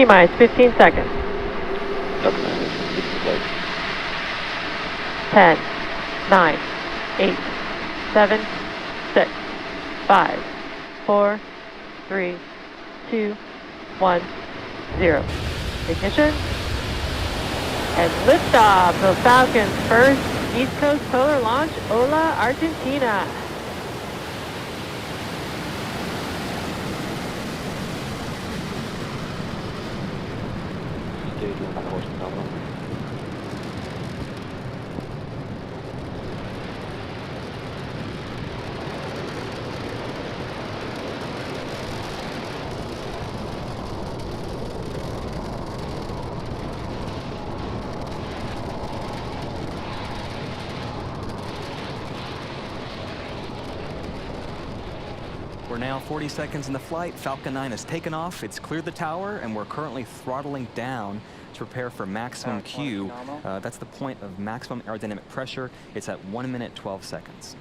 T-minus 15 seconds. Falcon 9 is completing flight. 10, 9, 8, 7, 6, 5, 4, 3, 2, 1, 0. Ignition. And liftoff of Falcon's first East Coast polar launch, Ola, Argentina. Stage 1 course nominal. We're now 40 seconds in the flight. Falcon 9 has taken off. It's cleared the tower, and we're currently throttling down to prepare for maximum Q. That's the point of maximum aerodynamic pressure. It's at 1 minute, 12 seconds.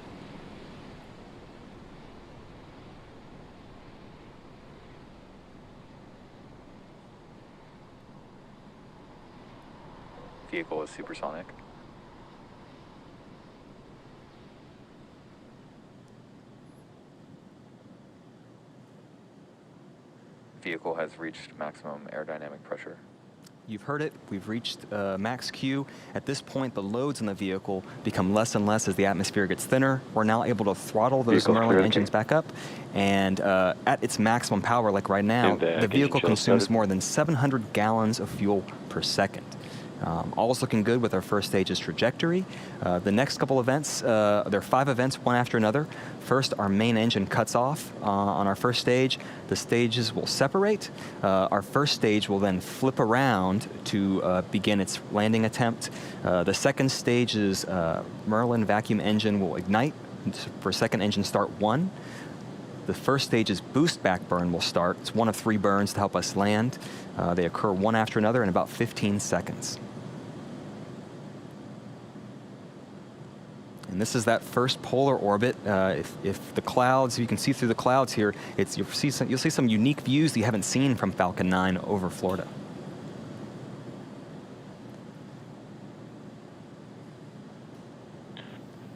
Vehicle is supersonic. Vehicle has reached maximum aerodynamic pressure. You've heard it. We've reached max Q. At this point, the loads in the vehicle become less and less as the atmosphere gets thinner. We're now able to throttle those Merlin engines back up. And at its maximum power, like right now, the vehicle consumes more than 700 gallons of fuel per second. All is looking good with our first stage's trajectory. The next couple events, there are 5 events, one after another. First, our main engine cuts off on our first stage. The stages will separate. Our first stage will then flip around to begin its landing attempt. The second stage's Merlin vacuum engine will ignite for second engine start 1. The first stage's boost back burn will start. It's one of 3 burns to help us land. They occur one after another in about 15 seconds. And this is that first polar orbit. If the clouds, you can see through the clouds here, you'll see some unique views that you haven't seen from Falcon 9 over Florida.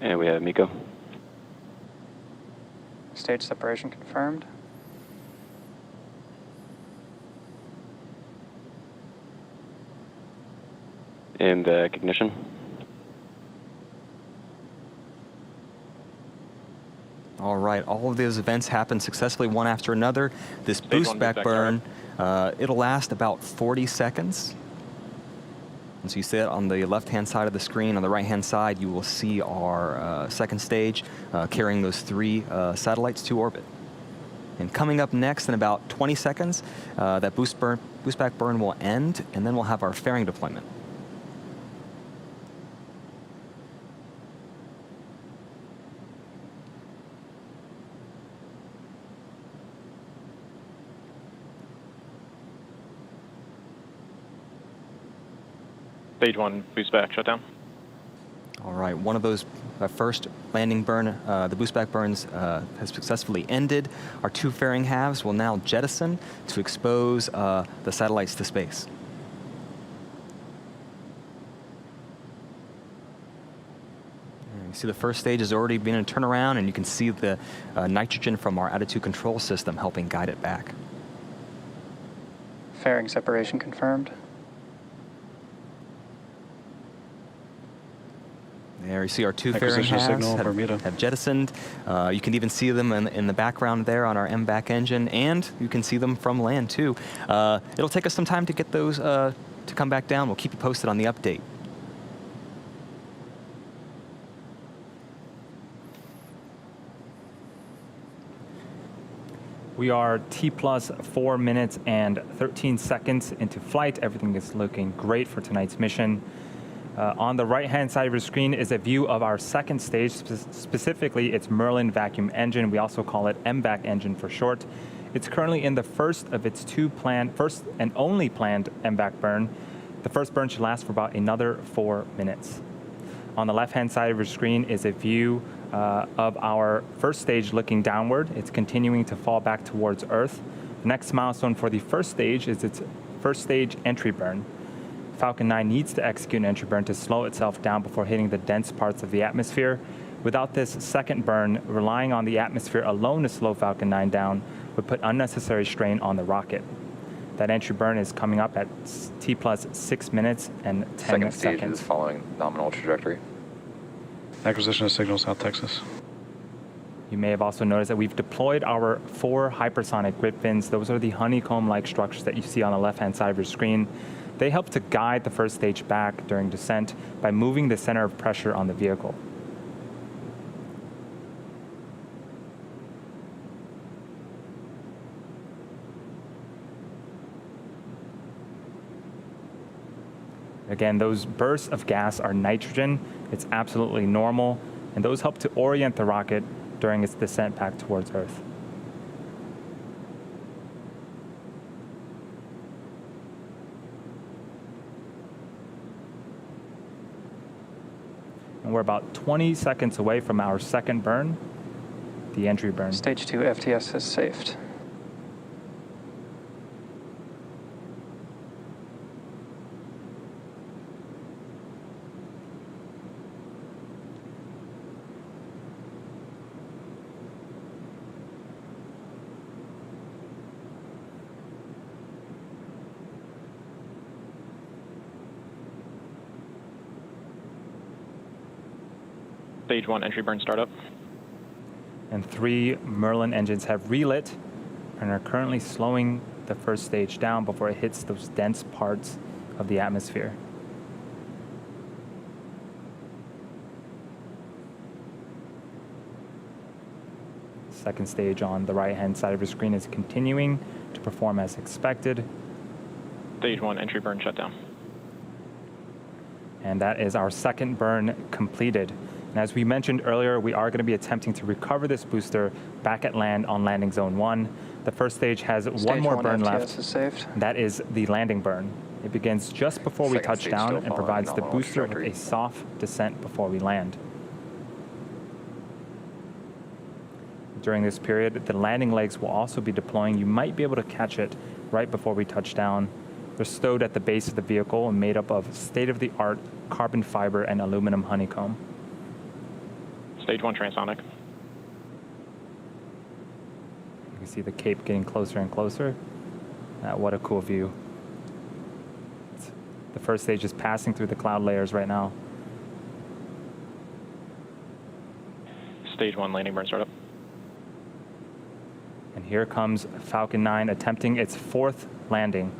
And we have Miko. Stage separation confirmed. And ignition. All right, all of those events happen successfully one after another. This boost back burn, it'll last about 40 seconds. And so you see it on the left-hand side of the screen. On the right-hand side, you will see our second stage carrying those 3 satellites to orbit. And coming up next in about 20 seconds, that boost back burn will end, and then we'll have our fairing deployment. Stage 1 boost back shutdown. All right, one of those first landing burn, the boost back burns has successfully ended. Our 2 fairing halves will now jettison to expose the satellites to space. And you see the first stage has already been in turnaround, and you can see the nitrogen from our attitude control system helping guide it back. Fairing separation confirmed. There you see our 2 fairing halves have jettisoned. You can even see them in the background there on our MVAC engine, and you can see them from land too. It'll take us some time to get those to come back down. We'll keep you posted on the update. We are T plus 4 minutes and 13 seconds into flight. Everything is looking great for tonight's mission. On the right-hand side of your screen is a view of our second stage, specifically its Merlin vacuum engine. We also call it MVAC engine for short. It's currently in the first of its 2 first and only planned MVAC burn. The first burn should last for about another 4 minutes. On the left-hand side of your screen is a view of our first stage looking downward. It's continuing to fall back towards Earth. The next milestone for the first stage is its first stage entry burn. Falcon 9 needs to execute an entry burn to slow itself down before hitting the dense parts of the atmosphere. Without this second burn, relying on the atmosphere alone to slow Falcon 9 down would put unnecessary strain on the rocket. That entry burn is coming up at T plus 6 minutes and 10 Second stage seconds. is following nominal trajectory. Acquisition of signal, South Texas. You may have also noticed that we've deployed our 4 hypersonic grid fins. Those are the honeycomb-like structures that you see on the left-hand side of your screen. They help to guide the first stage back during descent by moving the center of pressure on the vehicle. Again, those bursts of gas are nitrogen. It's absolutely normal, and those help to orient the rocket during its descent back towards Earth. And we're about 20 seconds away from our second burn, the entry burn. Stage 2 FTS has safed. Stage 1 entry burn startup. And 3 Merlin engines have relit and are currently slowing the first stage down before it hits those dense parts of the atmosphere. Second stage on the right-hand side of your screen is continuing to perform as expected. Stage 1 entry burn shutdown. And that is our second burn completed. And as we mentioned earlier, we are going to be attempting to recover this booster back at land on landing zone 1. The first stage has one more burn FTS left. is saved. That is the landing burn. It begins just before we Second touch stage down still and following provides the nominal booster with trajectory. a soft descent before we land. During this period, the landing legs will also be deploying. You might be able to catch it right before we touch down. They're stowed at the base of the vehicle and made up of state-of-the-art carbon fiber and aluminum honeycomb. Stage 1 transonic. You can see the cape getting closer and closer. What a cool view. The first stage is passing through the cloud layers right now. Stage 1 landing burn startup. And here comes Falcon 9 attempting its 4th landing.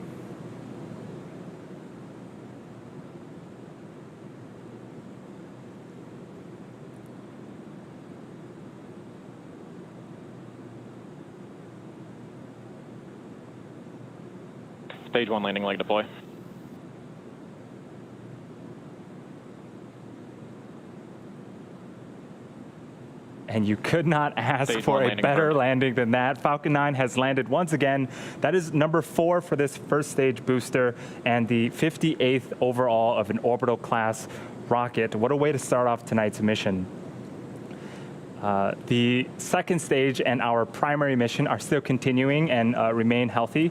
Stage 1 landing leg deploy. And you could not ask Stage for 1 a landing better burn. landing than that. Falcon 9 has landed once again. That is number 4 for this first stage booster and the 58th overall of an orbital class rocket. What a way to start off tonight's mission. The second stage and our primary mission are still continuing and remain healthy.